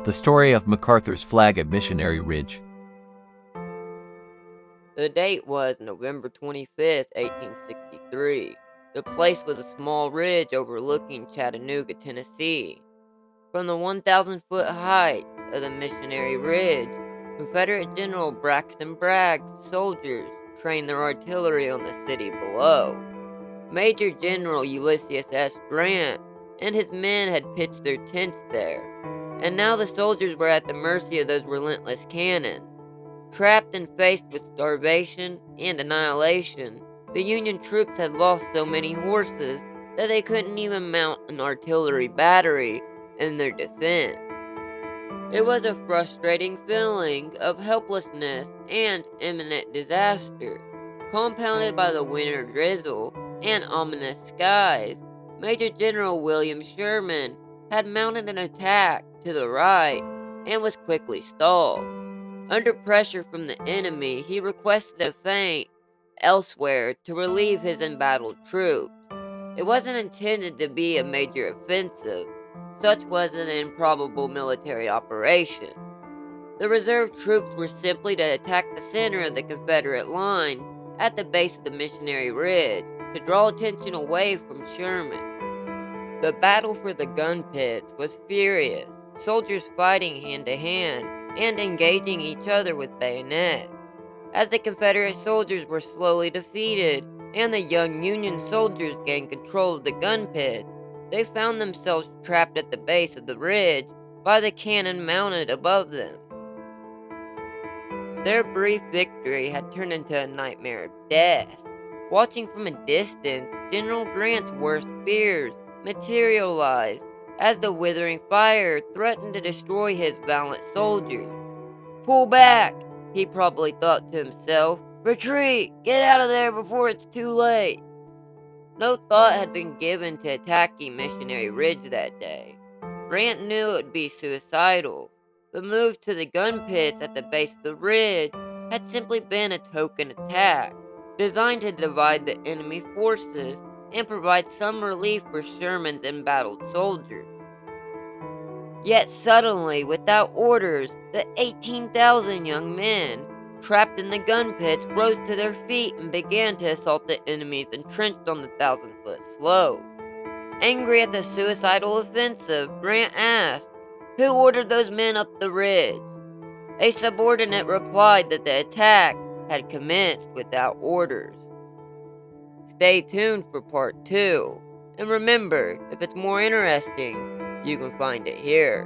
The story of MacArthur's flag at Missionary Ridge. The date was November 25th, 1863. The place was a small ridge overlooking Chattanooga, Tennessee. From the 1,000-foot height of the Missionary Ridge, Confederate General Braxton Bragg's soldiers trained their artillery on the city below. Major General Ulysses S. Grant and his men had pitched their tents there, and now the soldiers were at the mercy of those relentless cannons. Trapped and faced with starvation and annihilation, the Union troops had lost so many horses that they couldn't even mount an artillery battery in their defense. It was a frustrating feeling of helplessness and imminent disaster. Compounded by the winter drizzle and ominous skies, Major General William Sherman had mounted an attack to the right and was quickly stalled. Under pressure from the enemy, he requested a feint elsewhere to relieve his embattled troops. It wasn't intended to be a major offensive. Such was an improbable military operation. The reserve troops were simply to attack the center of the Confederate line at the base of the Missionary Ridge to draw attention away from Sherman. The battle for the gun pits was furious, soldiers fighting hand to hand and engaging each other with bayonets. As the Confederate soldiers were slowly defeated and the young Union soldiers gained control of the gun pits, they found themselves trapped at the base of the ridge by the cannon mounted above them. Their brief victory had turned into a nightmare of death. Watching from a distance, General Grant's worst fears materialized as the withering fire threatened to destroy his valiant soldiers. "Pull back," he probably thought to himself. "Retreat! Get out of there before it's too late." No thought had been given to attacking Missionary Ridge that day. Grant knew it would be suicidal. The move to the gun pits at the base of the ridge had simply been a token attack, designed to divide the enemy forces and provide some relief for Sherman's embattled soldiers. Yet suddenly, without orders, the 18,000 young men trapped in the gun pits rose to their feet and began to assault the enemies entrenched on the 1,000-foot slope. Angry at the suicidal offensive, Grant asked, "Who ordered those men up the ridge?" A subordinate replied that the attack had commenced without orders. Stay tuned for part 2, and remember, if it's more interesting, you can find it here.